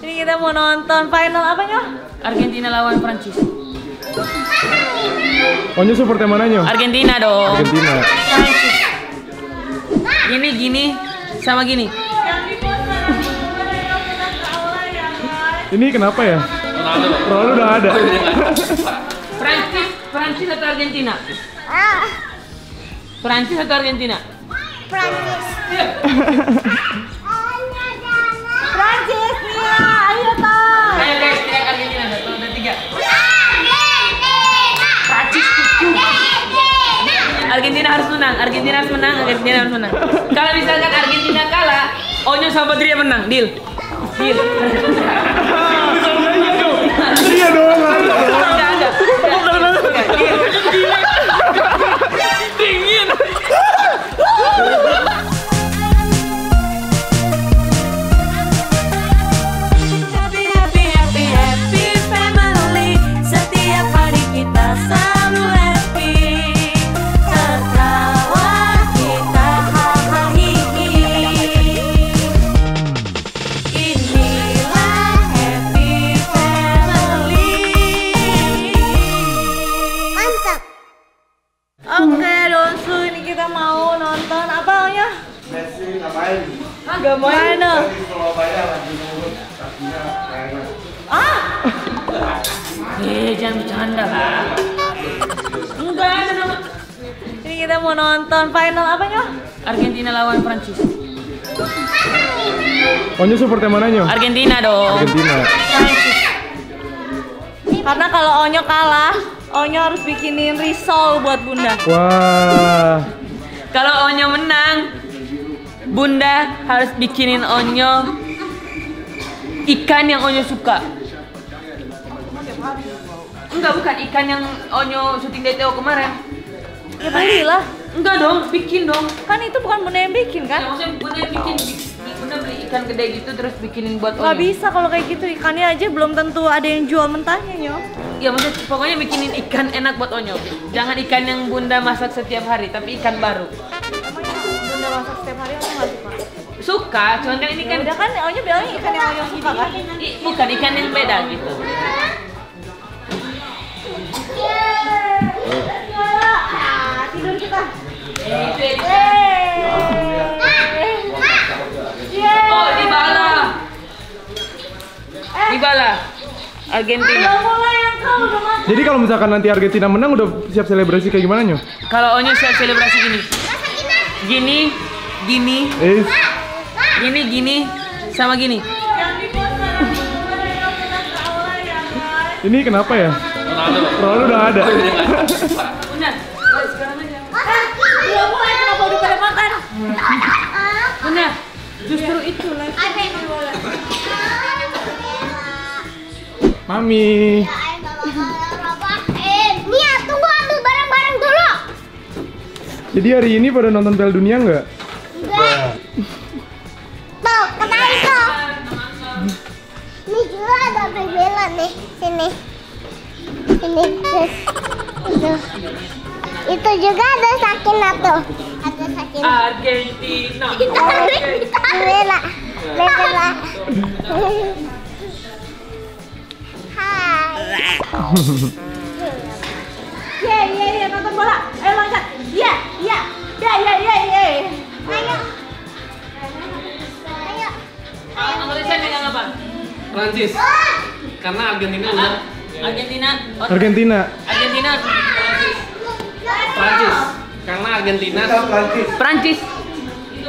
Ini kita mau nonton final apanya? Argentina lawan Prancis. Onyo support yang mananya? Argentina dong. Argentina. Prancis. Gini sama gini. Ini kenapa ya? Ronaldo udah ada. Prancis atau Argentina? Prancis atau Argentina? Prancis. Prancis ya, ayo toh. Ayo guys, teriak Argentina. 1, 2, 3. Argentina. Prancis. Argentina harus menang. Argentina harus menang. Kalau misalkan Argentina kalah, Onyo sama Badria menang. Deal. Iya dong. Enggak. Dingin. Happy family. Setiap hari kita selalu happy. Tertawa kita hahaha. Inilah happy family. Mantap. Oke, Donsu, ini kita mau nonton apa ya? Messi ngapain? Gak main dong. Di Surabaya lagi nurut kakinya enak. Jangan bercanda lah. Enggak ada nama. Ini kita mau nonton final apanya? Argentina lawan Prancis. Onyo support yang mananya? Argentina dong. Argentina. Prancis. Karena kalau Onyo kalah, Onyo harus bikinin risol buat Bunda. Wah. Kalau Onyo menang, Bunda harus bikinin Onyo ikan yang Onyo suka. Enggak, bukan ikan yang Onyo syuting DTO kemarin. Ya belilah. Enggak dong, bikin dong. Kan itu bukan Bunda yang bikin Ya, kan? maksudnya Bunda bikin, Bunda beli ikan gede gitu terus bikinin buat Onyo. Gak bisa kalau kayak gitu, ikannya aja belum tentu ada yang jual mentahnya, Nyo. Ya maksudnya pokoknya bikinin ikan enak buat Onyo. Jangan ikan yang Bunda masak setiap hari, tapi ikan baru. Emangnya Bunda masak setiap hari Onyo gak suka? Suka, cuman kan ini kan Udah kan Onyo bilangnya ikan yang Onyo suka kan? bukan ikan yang beda gitu. Tidur kita. Oh, Dybala. Argentina. Mulai yang kau udah makan. Jadi kalau misalkan nanti Argentina menang udah siap selebrasi kayak gimana Nyo? Kalau Onyo siap selebrasi gini, sama gini. Ini kenapa ya? Ronaldo udah ada. Bunda, sekarang aja. Belum mulai kenapa udah pada makan? Bunda, justru itu lah. Mami. Nia, tunggu ambil barang-barang dulu. Jadi hari ini pada nonton Piala Dunia nggak? Enggak. Tuh, kenalin tuh. Ini juga ada pembela nih, sini. Ini terus. Itu juga ada Sakina tuh. Ada Sakina. Argentina. Bella. Bella. Hai. Ye, nonton bola. Ayo loncat. Ye. Ayo. Ayo. Tulisan dengan apa? Prancis. Karena Argentina udah Argentina. Argentina. Prancis. Karena Argentina Kita Prancis. Prancis.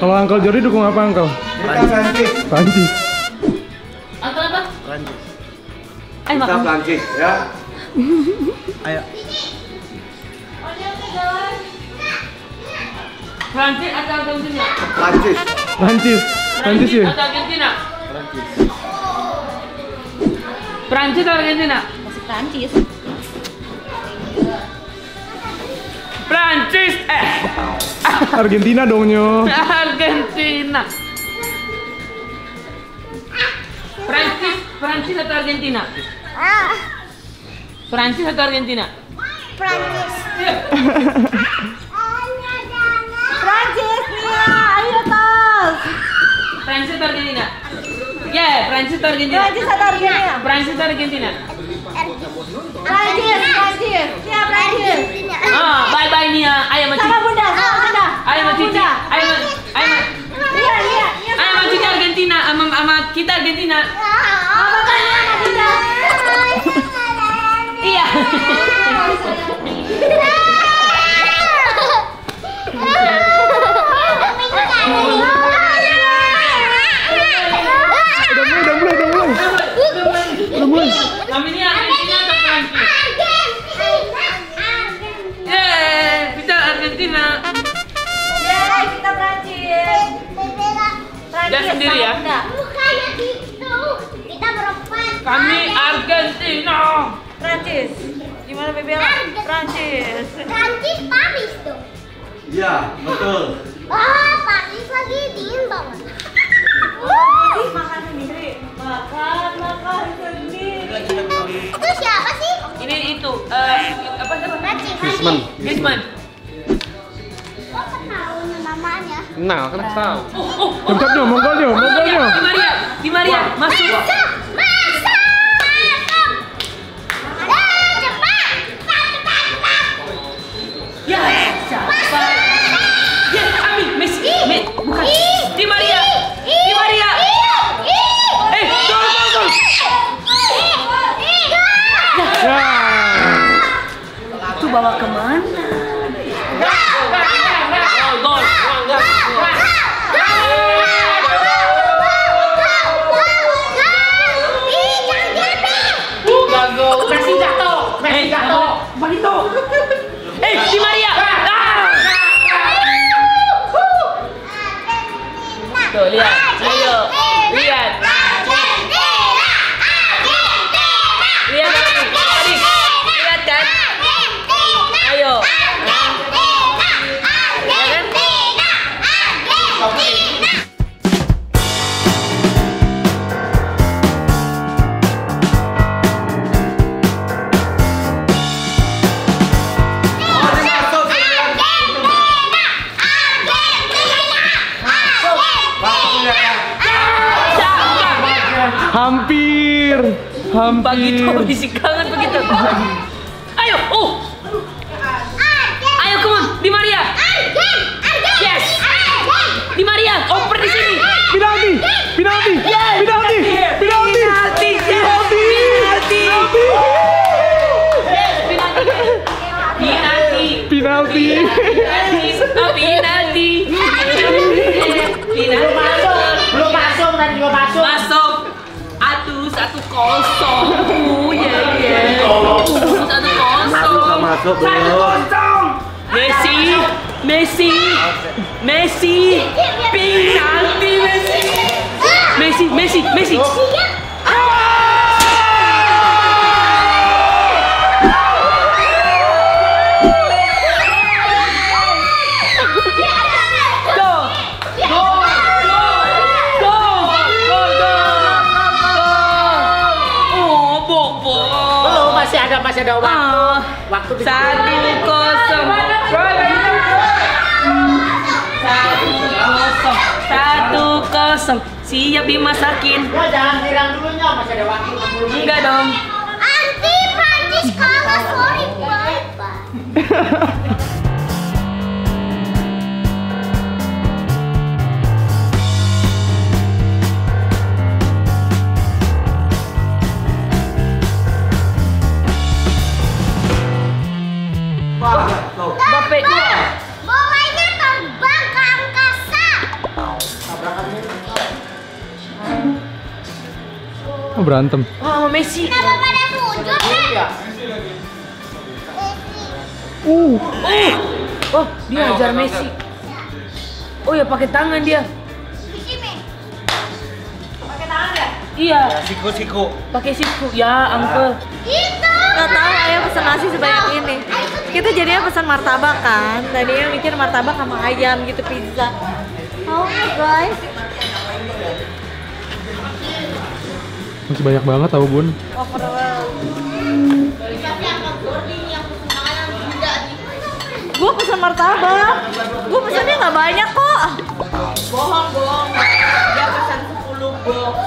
Kalau Uncle Jordi dukung apa Uncle? Kita Prancis. Prancis. Apa? Prancis. Ayo Kita makan. Prancis ya. Ayo. Prancis atau Argentina? Prancis. Prancis ya. atau Argentina? Prancis. Prancis atau Argentina? Masih Prancis. Prancis. Argentina dong Nyo. Argentina. Prancis atau Argentina? Prancis atau Argentina? Prancis. Prancis, Nia, ayo tos. Prancis atau Argentina? Ya, Prancis atau Argentina? Prancis atau Argentina? Prancis atau Argentina? Prancis. Siap Prancis. Ah, bye Nia. Ayo Maci. Sama Bunda. Ayo Maci. Ayo Iya. Maci Argentina sama kita Argentina. Iya. Udah mulai. Kami ini Argentina atau Prancis? Kita Argentina. Kita Prancis. Dia sendiri ya? Bukannya gitu. Kita berempat. Kami Argentina. Prancis. Gimana Bebela? Prancis. Prancis Paris dong. Iya, betul. Paris lagi dingin banget. Makan sendiri. Makan sendiri. Itu siapa sih? Ini itu apa namanya? Griezmann. Griezmann. Kok tahu namanya? Nah, kan tahu. Cepatnya, monggolnya. Di Maria, masuk. Masuk. Ya, siapa? Ya, Ami, Messi. Bukan. Di Maria. Gol. Ya. Itu bawa kemana? Gol. Messi jatuh. Balito. Di Maria. Tuh, lihat. Ayo. Lihat. Tadi. Lihat kan? Ayo. Hampir. Begitu isi kangen begitu. Ayo, ayo come on, Di Maria. Yes. Di Maria, oper di sini. Penalti. Belum masuk tadi juga masuk. Masuk. Aduh, 1-0. Iya. 1-0. Masuk belum? Messi. Penalti Messi. Masih ada waktu. 1-0. Siap dimasakin. Jangan girang dulunya, masih ada waktu 60 menit. Enggak dong. Anti Prancis kalah, sorry bye. Bape. Bolanya terbang ke angkasa. Oh, berantem. Sama Messi. Kenapa pada sujud kan? Oh, dia hajar Messi. Oh ya pakai tangan dia. Pakai tangan ya? Iya. Siku. Pakai siku. Ya, Uncle. Itu. Nggak tahu ayah pesan nasi sebanyak ini. Kita jadinya pesan martabak kan. Tadinya mikir martabak sama ayam gitu, pizza. Oh guys. Masih banyak banget tahu Bun. Overwhelmed. Gue pesan martabak. Gue pesannya nggak banyak kok. Bohong. Dia pesan 10 box.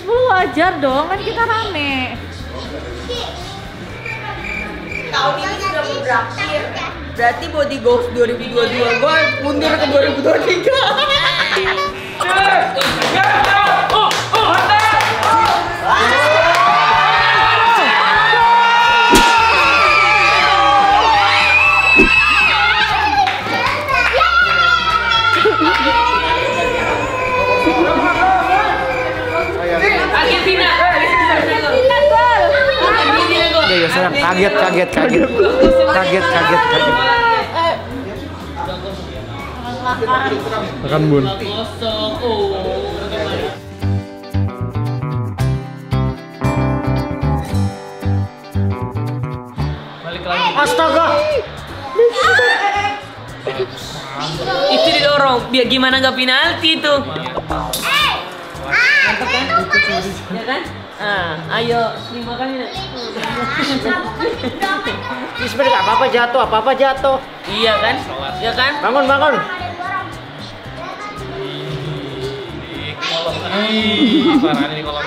10 wajar dong, kan kita rame. Tahun ini sudah mau berakhir. Berarti Body Goals 2022 gue mundur ke 2023. Ya serang kaget. Makan bun. Balik lagi. Astaga. Itu didorong, biar gimana nggak penalti itu. Mantap kan? Ya kan? Ayo, terima kasih. Ini sebenarnya apa-apa jatuh. Iya kan? Ya kan? Bangun. Parah ini kolom.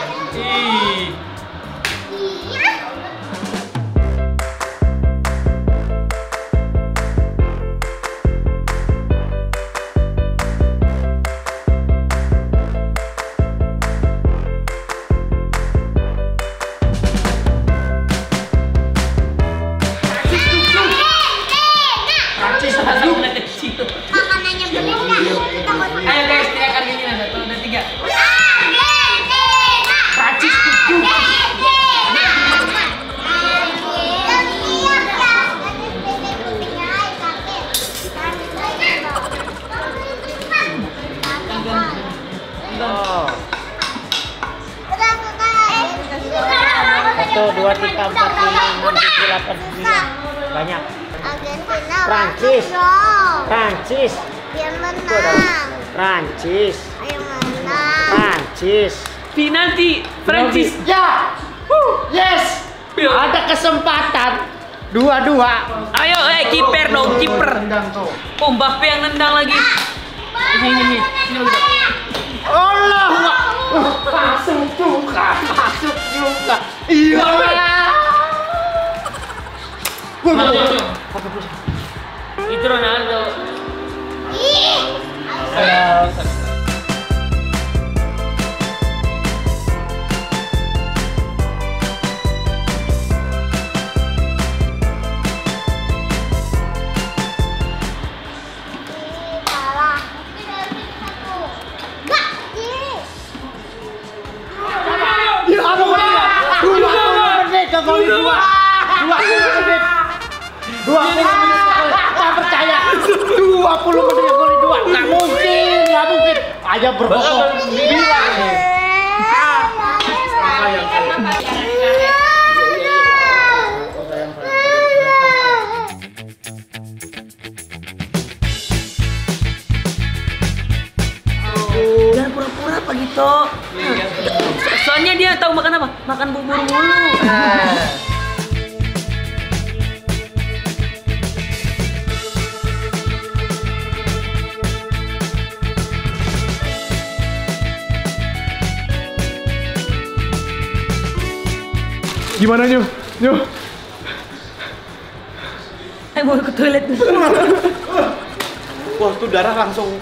Makanannya bener nggak? Ayo guys, teriak Argentina 1, 2, 3. Prancis tujuh. Satu, dua, tiga, empat, lima, enam, tujuh, delapan, sembilan. Banyak. Argentina. Prancis. Biar menang. Prancis. Ayo menang. Prancis. Penalti Prancis. Ya. Yes. Ada kesempatan. 2-2. Ayo, kiper dong, kiper. Oh, Mbappe yang nendang lagi. Sini. Allah. Masuk juga. Iya. Itu Ronaldo. Salah. Gak. Ya ampun. 20 menit ke gol 2. 20 menit. 20 menit. Tak percaya. 20 menit ke gol 2. Enggak mungkin. Ayo berbohong. Bilang. Jangan pura-pura apa gitu. Soalnya dia tahu makan apa? Makan bubur mulu. Gimana Nyu? Mau ke toilet. Wah, itu darah langsung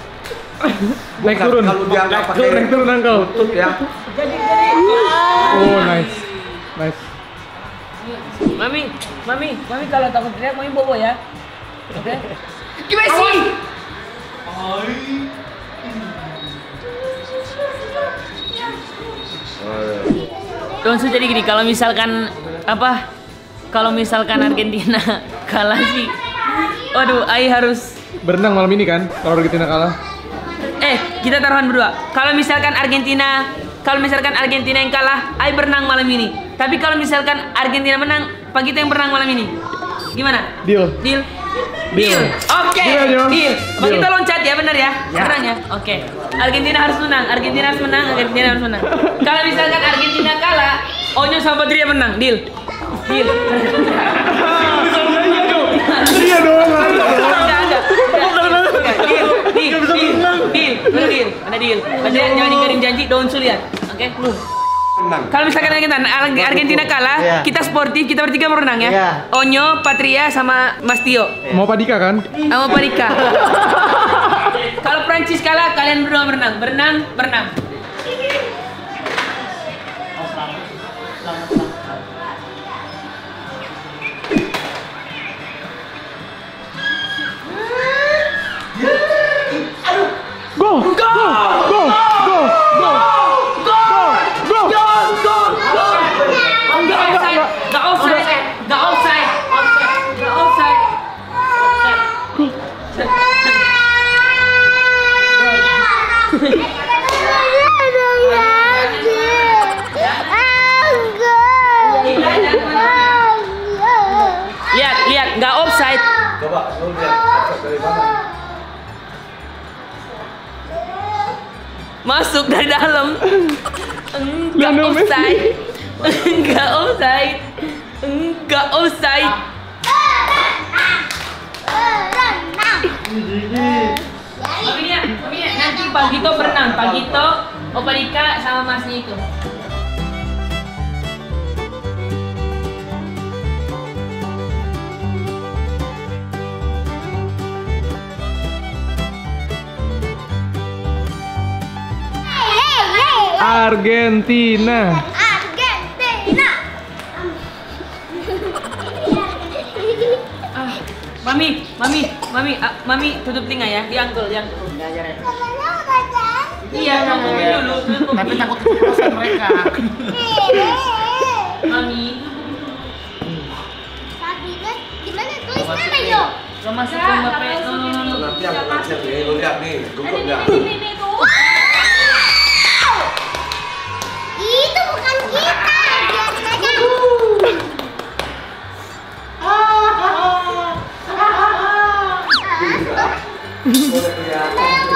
Naik turun. Kalau diangkat pakai Naik turun angkel. tutup ya. Oh, nice. Mami kalau takut teriak mami bobo ya. Oke. Gimana sih? Langsung jadi gini, kalau misalkan Argentina kalah sih, waduh, Ai harus Berenang malam ini kan, kalau Argentina kalah. Kita taruhan berdua. Kalau misalkan Argentina yang kalah, Ai berenang malam ini. Tapi kalau misalkan Argentina menang, Pak kita yang berenang malam ini. Gimana? Deal. Oke. Deal. Deal. Pak kita loncat ya, benar ya? Berenang ya? Oke. Argentina harus menang. Kalau misalkan Argentina kalah, Onyo sama Badria menang. Deal. Iya dong. Deal. Mana deal? Badria jangan ingkarin janji, daun sulian. Oke? Kalau misalkan Argentina kalah, Iya. kita sportif, kita bertiga berenang ya. Iya. Onyo, Patria, sama Mas Tio. Mau Padika kan? Sama Parika. Kalau Prancis kalah, kalian berdua berenang. Berenang. Go! Go! Go! Go! Go! Gak offside. Lihat, gak offside. Coba, lu lihat offset dari mana? Masuk dari dalam. Enggak Lionel Messi. offside. Enggak offside. Maminya, nanti Pagito berenang. Pagito, Opa Dika sama Masnya itu. Argentina. Mami, tutup telinga ya, diangkul. Iya, ngomongin dulu. Tapi takut keceplosan mereka. Mami, Gimana tulisannya yuk? lo masuk ke Mbappe. Nanti yang offset nih, lu lihat nih, gugup nggak? Itu bukan kita, biarin aja. Udah kelihatan.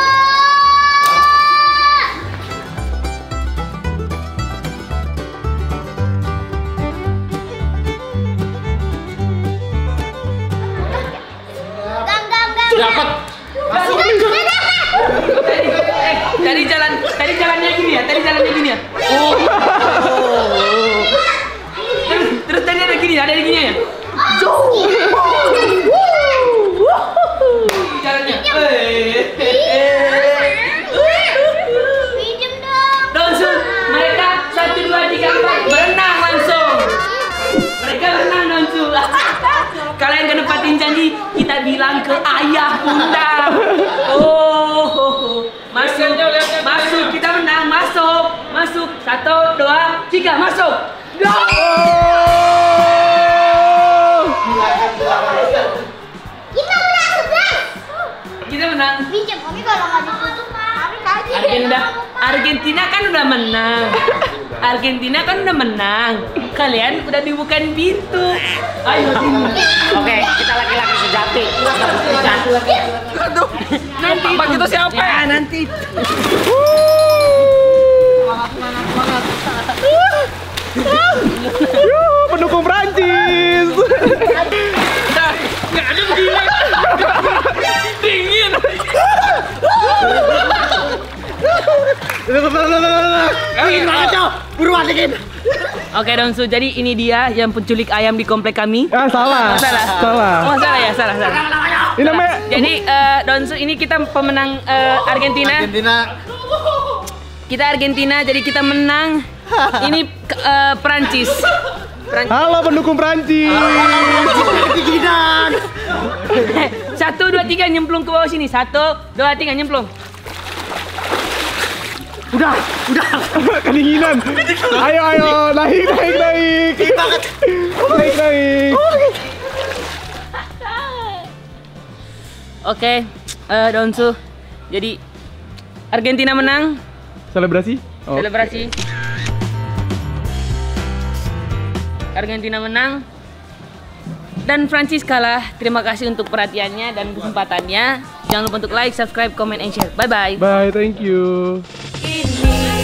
Dapat. Tadi jalannya gini ya. Oh. Terus tadi ada gini ya. Jalannya. Pinjem dong. Langsung mereka 1, 2, 3, 4 berenang langsung. Mereka berenang langsung. Kalian gak nempatin janji, kita bilang ke ayah bunda. Oh, masuk, kita menang, masuk. 1, 2, 3, masuk. Kita udah 11. Kita menang. Pinjem, tapi kalau nggak ditutup, kami kasih. Argentina kan udah menang. Kalian udah dibukain pintu. Ayo sini. Oke, kita laki-laki sejati. Nanti Pak itu siapa? Ya, nanti. Pendukung Prancis. Nggak ada begini. Dingin. Buruan dikit. Oke Donsu, jadi ini dia yang penculik ayam di komplek kami. Ah, salah. Salah. Oh, salah ya, salah. Ini namanya Jadi Donsu ini kita pemenang Argentina. Kita Argentina, jadi kita menang. Ini Prancis. halo pendukung Prancis. 1, 2, 3 nyemplung ke bawah sini. 1, 2, 3 nyemplung. Udah. Kedinginan. Ayo, naik. Naik. Oke, Donsu. Jadi Argentina menang. Selebrasi? Oh. Selebrasi. Argentina menang. Dan Prancis kalah. Terima kasih untuk perhatiannya dan kesempatannya. Jangan lupa untuk like, subscribe, comment, and share. Bye-bye. Bye, thank you. Ini